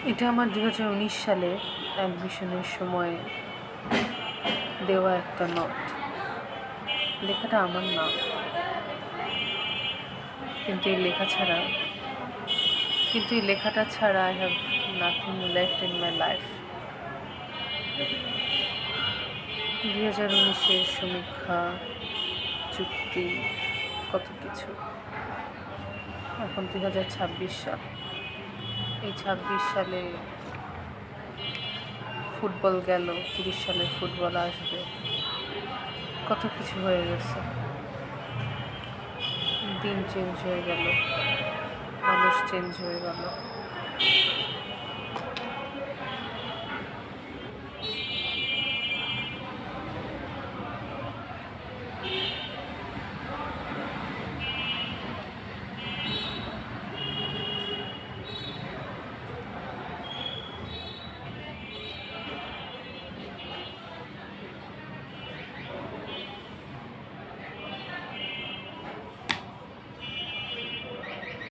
এটা আমার 2019 সালে অ্যাডমিশনের সময় দেওয়া একটা নোট। লেখাটা আমার না, কিন্তু এই লেখাটা ছাড়া I have nothing left in my life. 2019-এর সমীক্ষা, চুক্তি, কত কিছু। এখন 2026 সাল। এই 26 সালে ফুটবল গেল, 30 সালে ফুটবল আসবে, কত কিছু হয়ে গেছে। দিন চেঞ্জ হয়ে গেল, মানুষ চেঞ্জ হয়ে গেল।